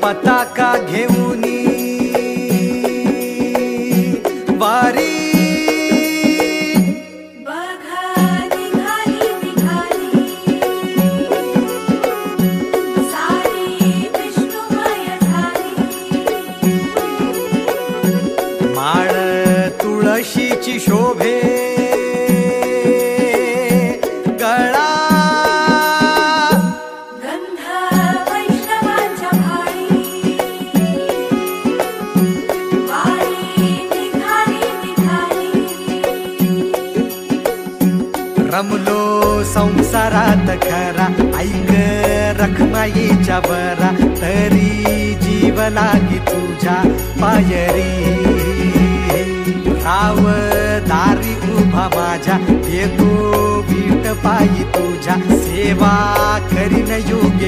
पताका घेऊनी वारी बघा निघाली निघाली सारी विष्णुमय झाली। माळ तुळशीची शोभे गळा गंध वैष्णवांच्या भाळी वारी निघाली निघाली। रमलो संसारात खरा ऐक रखमाईच्या बरा तरी जीव लागी तुझ्या पायरी। राव दारी उभा माझ्या येतो बीट पायी तुझ्या सेवा करीन योग्य